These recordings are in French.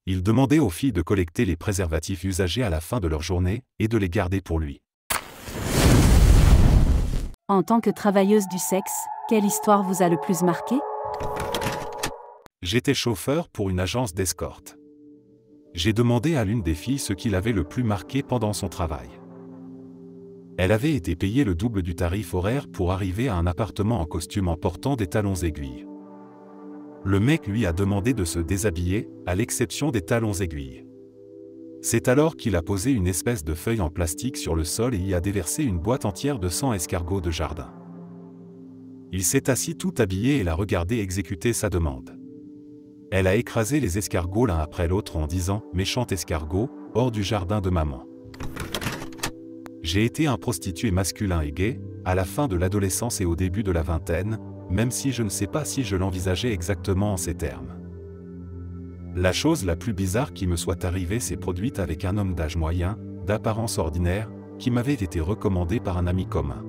Il demandait aux filles de collecter les préservatifs usagés à la fin de leur journée et de les garder pour lui. En tant que travailleuse du sexe, quelle histoire vous a le plus marqué? J'étais chauffeur pour une agence d'escorte. J'ai demandé à l'une des filles ce qui l'avait le plus marqué pendant son travail. Elle avait été payée le double du tarif horaire pour arriver à un appartement en costume en portant des talons aiguilles. Le mec lui a demandé de se déshabiller, à l'exception des talons aiguilles. C'est alors qu'il a posé une espèce de feuille en plastique sur le sol et y a déversé une boîte entière de 100 escargots de jardin. Il s'est assis tout habillé et l'a regardé exécuter sa demande. Elle a écrasé les escargots l'un après l'autre en disant « Méchant escargot, hors du jardin de maman ». J'ai été un prostitué masculin et gay, à la fin de l'adolescence et au début de la vingtaine, même si je ne sais pas si je l'envisageais exactement en ces termes. La chose la plus bizarre qui me soit arrivée s'est produite avec un homme d'âge moyen, d'apparence ordinaire, qui m'avait été recommandé par un ami commun.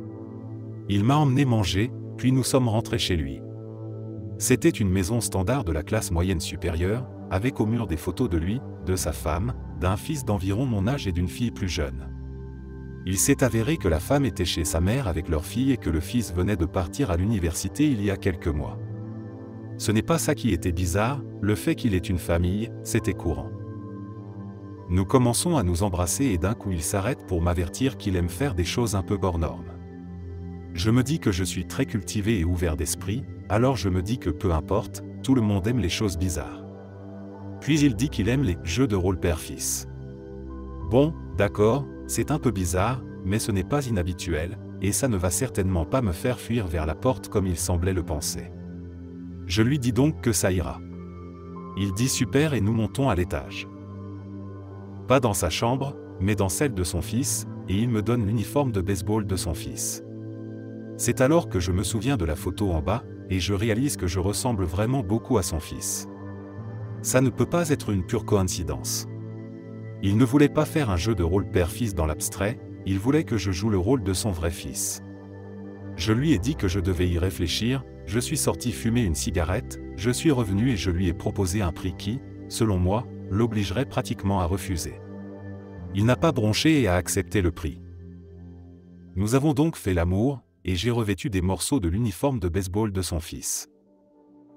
Il m'a emmené manger, puis nous sommes rentrés chez lui. C'était une maison standard de la classe moyenne supérieure, avec au mur des photos de lui, de sa femme, d'un fils d'environ mon âge et d'une fille plus jeune. Il s'est avéré que la femme était chez sa mère avec leur fille et que le fils venait de partir à l'université il y a quelques mois. Ce n'est pas ça qui était bizarre, le fait qu'il ait une famille, c'était courant. Nous commençons à nous embrasser et d'un coup il s'arrête pour m'avertir qu'il aime faire des choses un peu hors normes. Je me dis que je suis très cultivé et ouvert d'esprit, alors je me dis que peu importe, tout le monde aime les choses bizarres. Puis il dit qu'il aime les jeux de rôle père-fils. Bon, d'accord, c'est un peu bizarre, mais ce n'est pas inhabituel, et ça ne va certainement pas me faire fuir vers la porte comme il semblait le penser. Je lui dis donc que ça ira. Il dit super et nous montons à l'étage. Pas dans sa chambre, mais dans celle de son fils, et il me donne l'uniforme de baseball de son fils. C'est alors que je me souviens de la photo en bas, et je réalise que je ressemble vraiment beaucoup à son fils. Ça ne peut pas être une pure coïncidence. Il ne voulait pas faire un jeu de rôle père-fils dans l'abstrait, il voulait que je joue le rôle de son vrai fils. Je lui ai dit que je devais y réfléchir, je suis sorti fumer une cigarette, je suis revenu et je lui ai proposé un prix qui, selon moi, l'obligerait pratiquement à refuser. Il n'a pas bronché et a accepté le prix. Nous avons donc fait l'amour, et j'ai revêtu des morceaux de l'uniforme de baseball de son fils.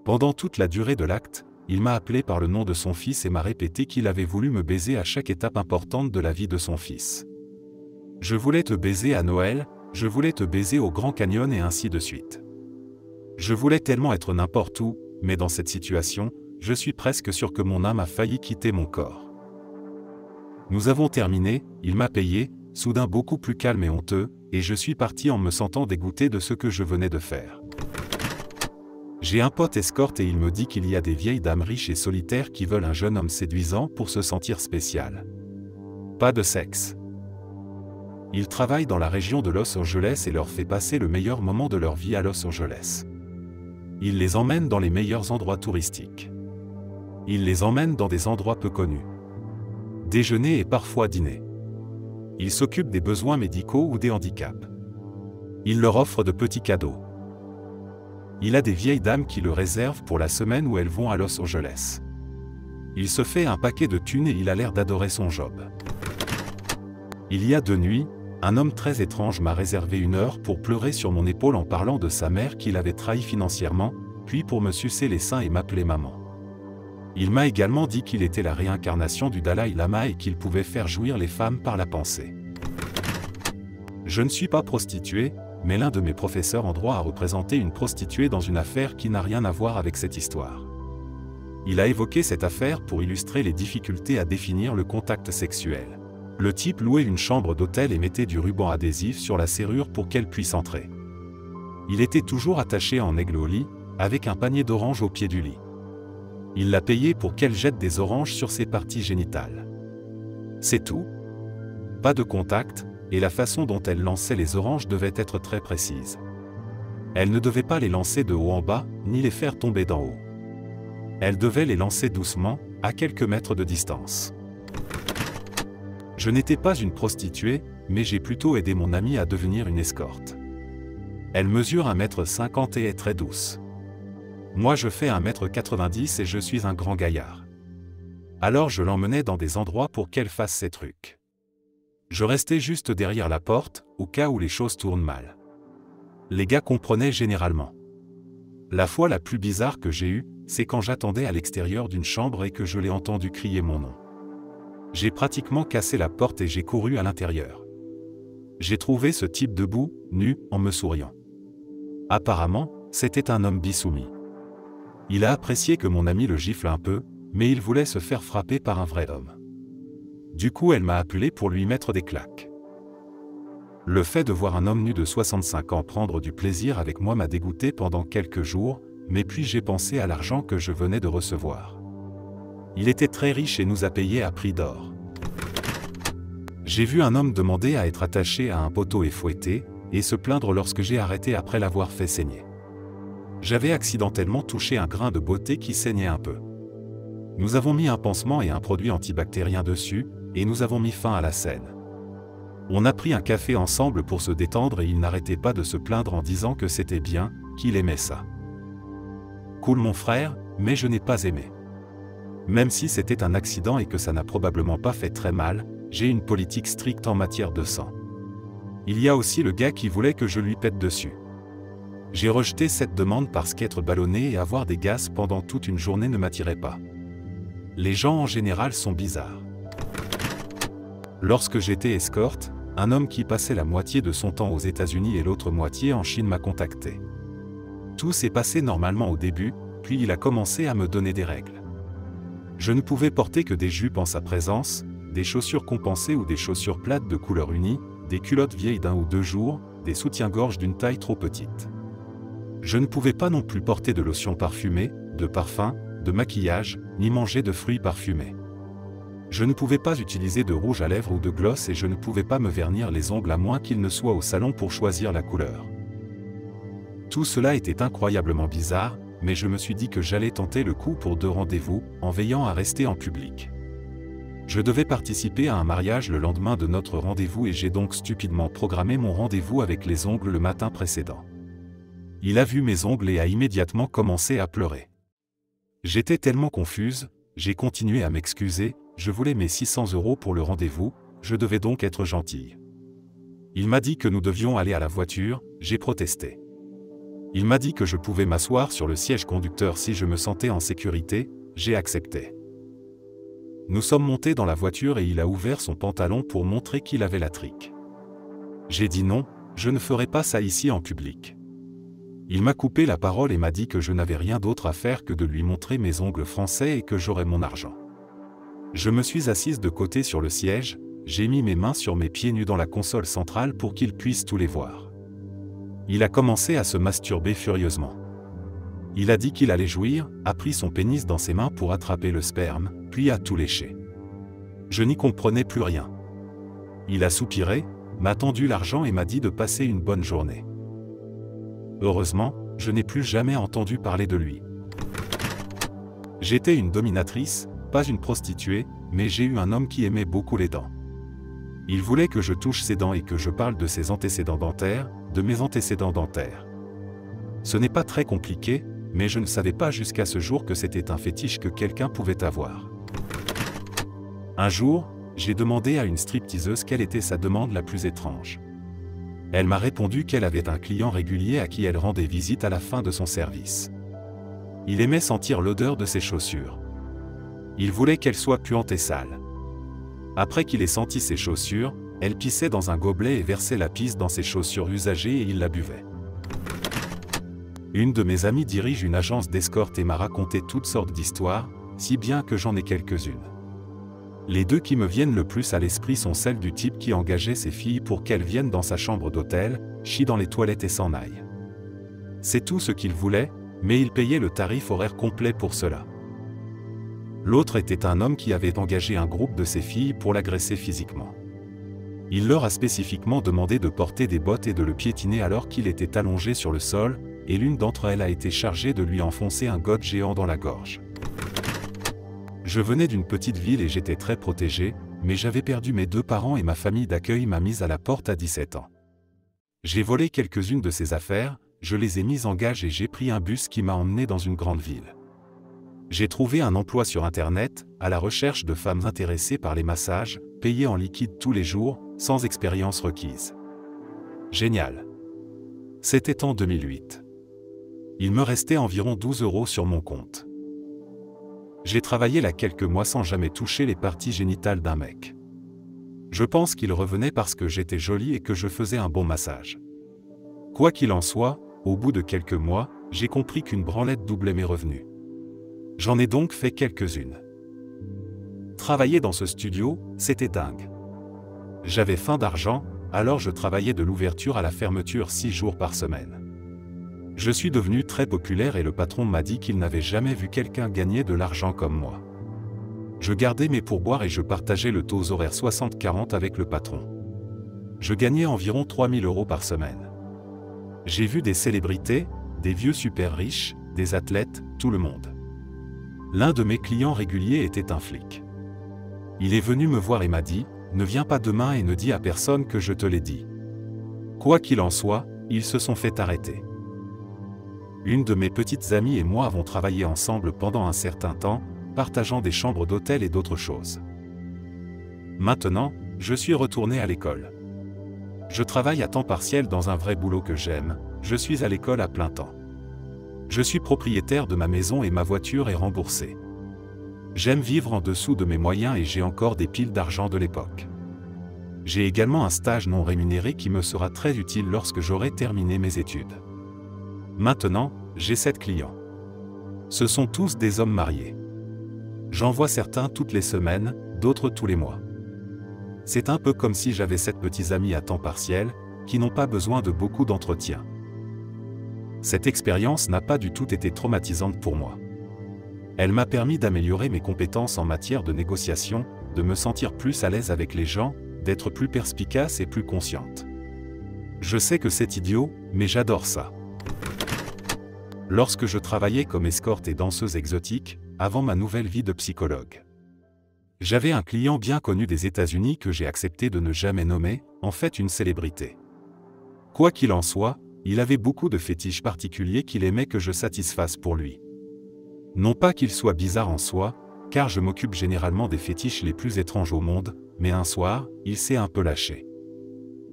Pendant toute la durée de l'acte, il m'a appelé par le nom de son fils et m'a répété qu'il avait voulu me baiser à chaque étape importante de la vie de son fils. Je voulais te baiser à Noël, je voulais te baiser au Grand Canyon et ainsi de suite. Je voulais tellement être n'importe où, mais dans cette situation, je suis presque sûr que mon âme a failli quitter mon corps. Nous avons terminé, il m'a payé, soudain beaucoup plus calme et honteux, et je suis parti en me sentant dégoûté de ce que je venais de faire. J'ai un pote escorte et il me dit qu'il y a des vieilles dames riches et solitaires qui veulent un jeune homme séduisant pour se sentir spécial. Pas de sexe. Il travaille dans la région de Los Angeles et leur fait passer le meilleur moment de leur vie à Los Angeles. Il les emmène dans les meilleurs endroits touristiques. Il les emmène dans des endroits peu connus. Déjeuner et parfois dîner. Il s'occupe des besoins médicaux ou des handicaps. Il leur offre de petits cadeaux. Il a des vieilles dames qui le réservent pour la semaine où elles vont à Los Angeles. Il se fait un paquet de thunes et il a l'air d'adorer son job. Il y a 2 nuits, un homme très étrange m'a réservé 1 heure pour pleurer sur mon épaule en parlant de sa mère qu'il avait trahi financièrement, puis pour me sucer les seins et m'appeler maman. Il m'a également dit qu'il était la réincarnation du Dalai Lama et qu'il pouvait faire jouir les femmes par la pensée. Je ne suis pas prostituée, mais l'un de mes professeurs en droit a représenté une prostituée dans une affaire qui n'a rien à voir avec cette histoire. Il a évoqué cette affaire pour illustrer les difficultés à définir le contact sexuel. Le type louait une chambre d'hôtel et mettait du ruban adhésif sur la serrure pour qu'elle puisse entrer. Il était toujours attaché en aigle au lit, avec un panier d'oranges au pied du lit. Il l'a payé pour qu'elle jette des oranges sur ses parties génitales. C'est tout. Pas de contact, et la façon dont elle lançait les oranges devait être très précise. Elle ne devait pas les lancer de haut en bas, ni les faire tomber d'en haut. Elle devait les lancer doucement, à quelques mètres de distance. Je n'étais pas une prostituée, mais j'ai plutôt aidé mon amie à devenir une escorte. Elle mesure 1,50 m et est très douce. Moi je fais 1,90 m et je suis un grand gaillard. Alors je l'emmenais dans des endroits pour qu'elle fasse ses trucs. Je restais juste derrière la porte, au cas où les choses tournent mal. Les gars comprenaient généralement. La fois la plus bizarre que j'ai eue, c'est quand j'attendais à l'extérieur d'une chambre et que je l'ai entendu crier mon nom. J'ai pratiquement cassé la porte et j'ai couru à l'intérieur. J'ai trouvé ce type debout, nu, en me souriant. Apparemment, c'était un homme bisoumis. Il a apprécié que mon ami le gifle un peu, mais il voulait se faire frapper par un vrai homme. Du coup, elle m'a appelé pour lui mettre des claques. Le fait de voir un homme nu de 65 ans prendre du plaisir avec moi m'a dégoûté pendant quelques jours, mais puis j'ai pensé à l'argent que je venais de recevoir. Il était très riche et nous a payé à prix d'or. J'ai vu un homme demander à être attaché à un poteau et fouetté, et se plaindre lorsque j'ai arrêté après l'avoir fait saigner. J'avais accidentellement touché un grain de beauté qui saignait un peu. Nous avons mis un pansement et un produit antibactérien dessus, et nous avons mis fin à la scène. On a pris un café ensemble pour se détendre et il n'arrêtait pas de se plaindre en disant que c'était bien, qu'il aimait ça. Cool mon frère, mais je n'ai pas aimé. Même si c'était un accident et que ça n'a probablement pas fait très mal, j'ai une politique stricte en matière de sang. Il y a aussi le gars qui voulait que je lui pète dessus. J'ai rejeté cette demande parce qu'être ballonné et avoir des gaz pendant toute une journée ne m'attirait pas. Les gens en général sont bizarres. Lorsque j'étais escorte, un homme qui passait la moitié de son temps aux États-Unis et l'autre moitié en Chine m'a contacté. Tout s'est passé normalement au début, puis il a commencé à me donner des règles. Je ne pouvais porter que des jupes en sa présence, des chaussures compensées ou des chaussures plates de couleur unie, des culottes vieilles d'1 ou 2 jours, des soutiens-gorge d'une taille trop petite. Je ne pouvais pas non plus porter de lotion parfumée, de parfum, de maquillage, ni manger de fruits parfumés. Je ne pouvais pas utiliser de rouge à lèvres ou de gloss et je ne pouvais pas me vernir les ongles à moins qu'il ne soit au salon pour choisir la couleur. Tout cela était incroyablement bizarre, mais je me suis dit que j'allais tenter le coup pour 2 rendez-vous, en veillant à rester en public. Je devais participer à un mariage le lendemain de notre rendez-vous et j'ai donc stupidement programmé mon rendez-vous avec les ongles le matin précédent. Il a vu mes ongles et a immédiatement commencé à pleurer. J'étais tellement confuse, j'ai continué à m'excuser, je voulais mes 600 € pour le rendez-vous, je devais donc être gentille. Il m'a dit que nous devions aller à la voiture, j'ai protesté. Il m'a dit que je pouvais m'asseoir sur le siège conducteur si je me sentais en sécurité, j'ai accepté. Nous sommes montés dans la voiture et il a ouvert son pantalon pour montrer qu'il avait la trique. J'ai dit non, je ne ferai pas ça ici en public. Il m'a coupé la parole et m'a dit que je n'avais rien d'autre à faire que de lui montrer mes ongles français et que j'aurais mon argent. Je me suis assise de côté sur le siège, j'ai mis mes mains sur mes pieds nus dans la console centrale pour qu'il puisse tous les voir. Il a commencé à se masturber furieusement. Il a dit qu'il allait jouir, a pris son pénis dans ses mains pour attraper le sperme, puis a tout léché. Je n'y comprenais plus rien. Il a soupiré, m'a tendu l'argent et m'a dit de passer une bonne journée. Heureusement, je n'ai plus jamais entendu parler de lui. J'étais une dominatrice, pas une prostituée, mais j'ai eu un homme qui aimait beaucoup les dents. Il voulait que je touche ses dents et que je parle de ses antécédents dentaires, de mes antécédents dentaires. Ce n'est pas très compliqué, mais je ne savais pas jusqu'à ce jour que c'était un fétiche que quelqu'un pouvait avoir. Un jour, j'ai demandé à une stripteaseuse quelle était sa demande la plus étrange. Elle m'a répondu qu'elle avait un client régulier à qui elle rendait visite à la fin de son service. Il aimait sentir l'odeur de ses chaussures. Il voulait qu'elles soient puantes et sales. Après qu'il ait senti ses chaussures, elle pissait dans un gobelet et versait la pisse dans ses chaussures usagées et il la buvait. Une de mes amies dirige une agence d'escorte et m'a raconté toutes sortes d'histoires, si bien que j'en ai quelques-unes. Les 2 qui me viennent le plus à l'esprit sont celles du type qui engageait ses filles pour qu'elles viennent dans sa chambre d'hôtel, chient dans les toilettes et s'en aillent. C'est tout ce qu'il voulait, mais il payait le tarif horaire complet pour cela. L'autre était un homme qui avait engagé un groupe de ses filles pour l'agresser physiquement. Il leur a spécifiquement demandé de porter des bottes et de le piétiner alors qu'il était allongé sur le sol, et l'une d'entre elles a été chargée de lui enfoncer un godet géant dans la gorge. Je venais d'une petite ville et j'étais très protégé, mais j'avais perdu mes 2 parents et ma famille d'accueil m'a mise à la porte à 17 ans. J'ai volé quelques-unes de ses affaires, je les ai mises en gage et j'ai pris un bus qui m'a emmené dans une grande ville. J'ai trouvé un emploi sur Internet, à la recherche de femmes intéressées par les massages, payées en liquide tous les jours, sans expérience requise. Génial. C'était en 2008. Il me restait environ 12 € sur mon compte. J'ai travaillé là quelques mois sans jamais toucher les parties génitales d'un mec. Je pense qu'il revenait parce que j'étais jolie et que je faisais un bon massage. Quoi qu'il en soit, au bout de quelques mois, j'ai compris qu'une branlette doublait mes revenus. J'en ai donc fait quelques-unes. Travailler dans ce studio, c'était dingue. J'avais faim d'argent, alors je travaillais de l'ouverture à la fermeture 6 jours par semaine. Je suis devenu très populaire et le patron m'a dit qu'il n'avait jamais vu quelqu'un gagner de l'argent comme moi. Je gardais mes pourboires et je partageais le taux horaire 60-40 avec le patron. Je gagnais environ 3 000 € par semaine. J'ai vu des célébrités, des vieux super riches, des athlètes, tout le monde. L'un de mes clients réguliers était un flic. Il est venu me voir et m'a dit « Ne viens pas demain et ne dis à personne que je te l'ai dit ». Quoi qu'il en soit, ils se sont fait arrêter. Une de mes petites amies et moi avons travaillé ensemble pendant un certain temps, partageant des chambres d'hôtel et d'autres choses. Maintenant, je suis retourné à l'école. Je travaille à temps partiel dans un vrai boulot que j'aime, je suis à l'école à plein temps. Je suis propriétaire de ma maison et ma voiture est remboursée. J'aime vivre en dessous de mes moyens et j'ai encore des piles d'argent de l'époque. J'ai également un stage non rémunéré qui me sera très utile lorsque j'aurai terminé mes études. Maintenant, j'ai 7 clients. Ce sont tous des hommes mariés. J'en vois certains toutes les semaines, d'autres tous les mois. C'est un peu comme si j'avais 7 petits amis à temps partiel, qui n'ont pas besoin de beaucoup d'entretien. Cette expérience n'a pas du tout été traumatisante pour moi. Elle m'a permis d'améliorer mes compétences en matière de négociation, de me sentir plus à l'aise avec les gens, d'être plus perspicace et plus consciente. Je sais que c'est idiot, mais j'adore ça. Lorsque je travaillais comme escorte et danseuse exotique, avant ma nouvelle vie de psychologue. J'avais un client bien connu des États-Unis que j'ai accepté de ne jamais nommer, en fait une célébrité. Quoi qu'il en soit, il avait beaucoup de fétiches particuliers qu'il aimait que je satisfasse pour lui. Non pas qu'il soit bizarre en soi, car je m'occupe généralement des fétiches les plus étranges au monde, mais un soir, il s'est un peu lâché.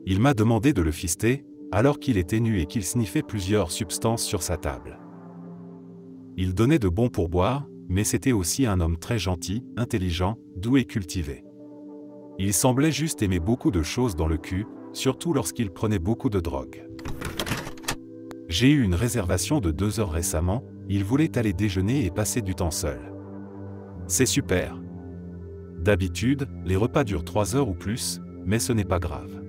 Il m'a demandé de le fister, alors qu'il était nu et qu'il sniffait plusieurs substances sur sa table. Il donnait de bons pourboires, mais c'était aussi un homme très gentil, intelligent, doux et cultivé. Il semblait juste aimer beaucoup de choses dans le cul, surtout lorsqu'il prenait beaucoup de drogue. J'ai eu une réservation de 2 heures récemment, il voulait aller déjeuner et passer du temps seul. C'est super. D'habitude, les repas durent 3 heures ou plus, mais ce n'est pas grave.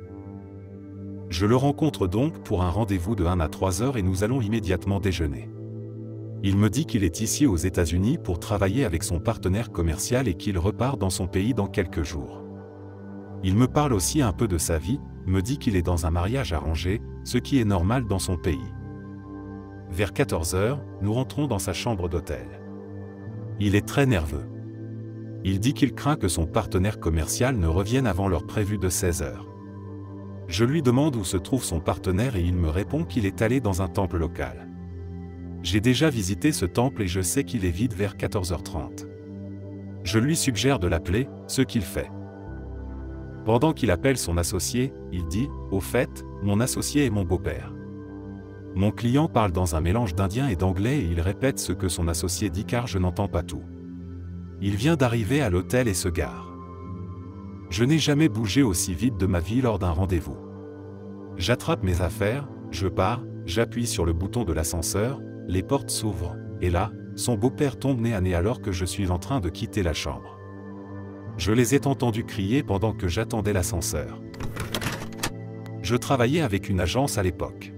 Je le rencontre donc pour un rendez-vous de 1 à 3 heures et nous allons immédiatement déjeuner. Il me dit qu'il est ici aux États-Unis pour travailler avec son partenaire commercial et qu'il repart dans son pays dans quelques jours. Il me parle aussi un peu de sa vie, me dit qu'il est dans un mariage arrangé, ce qui est normal dans son pays. Vers 14 heures, nous rentrons dans sa chambre d'hôtel. Il est très nerveux. Il dit qu'il craint que son partenaire commercial ne revienne avant l'heure prévue de 16 heures. Je lui demande où se trouve son partenaire et il me répond qu'il est allé dans un temple local. J'ai déjà visité ce temple et je sais qu'il est vide vers 14h30. Je lui suggère de l'appeler, ce qu'il fait. Pendant qu'il appelle son associé, il dit « Au fait, mon associé est mon beau-père ». Mon client parle dans un mélange d'indien et d'anglais et il répète ce que son associé dit car je n'entends pas tout. Il vient d'arriver à l'hôtel et se gare. Je n'ai jamais bougé aussi vite de ma vie lors d'un rendez-vous. J'attrape mes affaires, je pars, j'appuie sur le bouton de l'ascenseur, les portes s'ouvrent, et là, son beau-père tombe nez à nez alors que je suis en train de quitter la chambre. Je les ai entendus crier pendant que j'attendais l'ascenseur. Je travaillais avec une agence à l'époque.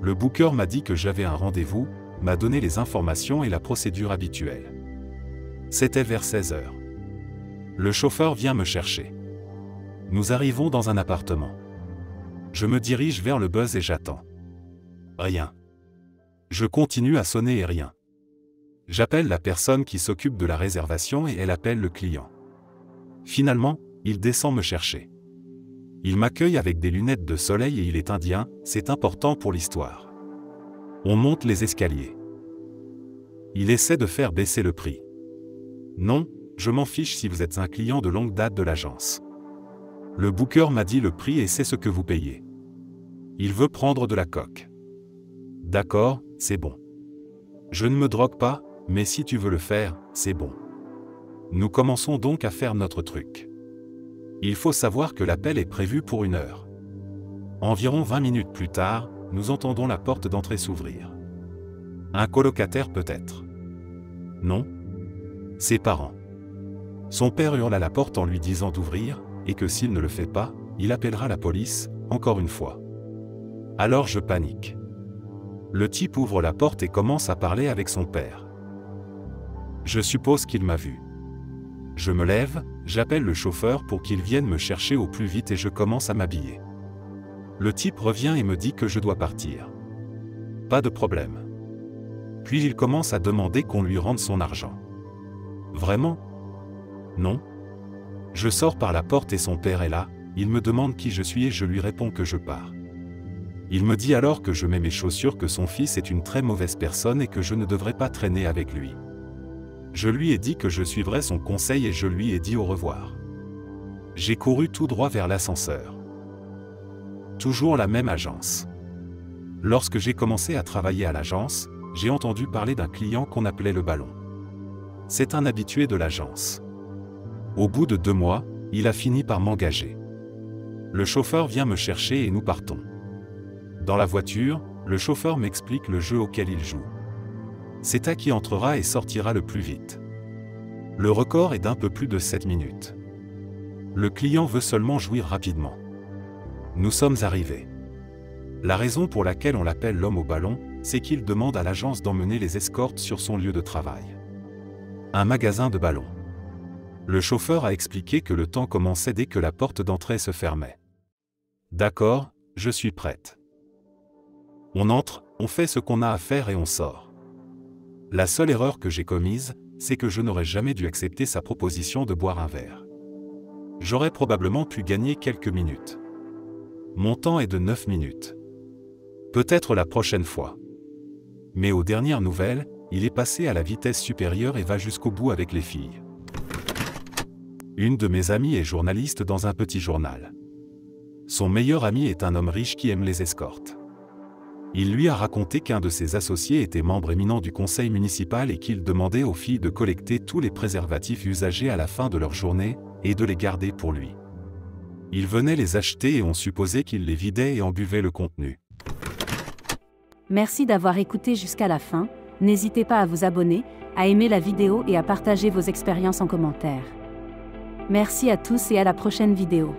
Le booker m'a dit que j'avais un rendez-vous, m'a donné les informations et la procédure habituelle. C'était vers 16 heures. Le chauffeur vient me chercher. Nous arrivons dans un appartement. Je me dirige vers le buzz et j'attends. Rien. Je continue à sonner et rien. J'appelle la personne qui s'occupe de la réservation et elle appelle le client. Finalement, il descend me chercher. Il m'accueille avec des lunettes de soleil et il est indien, c'est important pour l'histoire. On monte les escaliers. Il essaie de faire baisser le prix. Non, je m'en fiche si vous êtes un client de longue date de l'agence. Le booker m'a dit le prix et c'est ce que vous payez. Il veut prendre de la coke. D'accord, c'est bon. Je ne me drogue pas, mais si tu veux le faire, c'est bon. Nous commençons donc à faire notre truc. Il faut savoir que l'appel est prévu pour 1 heure. Environ 20 minutes plus tard, nous entendons la porte d'entrée s'ouvrir. Un colocataire peut-être. Non. Ses parents. Son père hurle à la porte en lui disant d'ouvrir, et que s'il ne le fait pas, il appellera la police, encore une fois. Alors je panique. Le type ouvre la porte et commence à parler avec son père. Je suppose qu'il m'a vu. Je me lève, j'appelle le chauffeur pour qu'il vienne me chercher au plus vite et je commence à m'habiller. Le type revient et me dit que je dois partir. Pas de problème. Puis il commence à demander qu'on lui rende son argent. Vraiment? Non. Je sors par la porte et son père est là, il me demande qui je suis et je lui réponds que je pars. Il me dit alors que je mets mes chaussures, que son fils est une très mauvaise personne et que je ne devrais pas traîner avec lui. Je lui ai dit que je suivrais son conseil et je lui ai dit au revoir. J'ai couru tout droit vers l'ascenseur. Toujours la même agence. Lorsque j'ai commencé à travailler à l'agence, j'ai entendu parler d'un client qu'on appelait le ballon. C'est un habitué de l'agence. Au bout de 2 mois, il a fini par m'engager. Le chauffeur vient me chercher et nous partons. Dans la voiture, le chauffeur m'explique le jeu auquel il joue. C'est à qui entrera et sortira le plus vite. Le record est d'un peu plus de 7 minutes. Le client veut seulement jouir rapidement. Nous sommes arrivés. La raison pour laquelle on l'appelle l'homme au ballon, c'est qu'il demande à l'agence d'emmener les escortes sur son lieu de travail. Un magasin de ballons. Le chauffeur a expliqué que le temps commençait dès que la porte d'entrée se fermait. D'accord, je suis prête. On entre, on fait ce qu'on a à faire et on sort. La seule erreur que j'ai commise, c'est que je n'aurais jamais dû accepter sa proposition de boire un verre. J'aurais probablement pu gagner quelques minutes. Mon temps est de 9 minutes. Peut-être la prochaine fois. Mais aux dernières nouvelles, il est passé à la vitesse supérieure et va jusqu'au bout avec les filles. Une de mes amies est journaliste dans un petit journal. Son meilleur ami est un homme riche qui aime les escortes. Il lui a raconté qu'un de ses associés était membre éminent du conseil municipal et qu'il demandait aux filles de collecter tous les préservatifs usagés à la fin de leur journée, et de les garder pour lui. Il venait les acheter et on supposait qu'il les vidait et en buvait le contenu. Merci d'avoir écouté jusqu'à la fin. N'hésitez pas à vous abonner, à aimer la vidéo et à partager vos expériences en commentaire. Merci à tous et à la prochaine vidéo.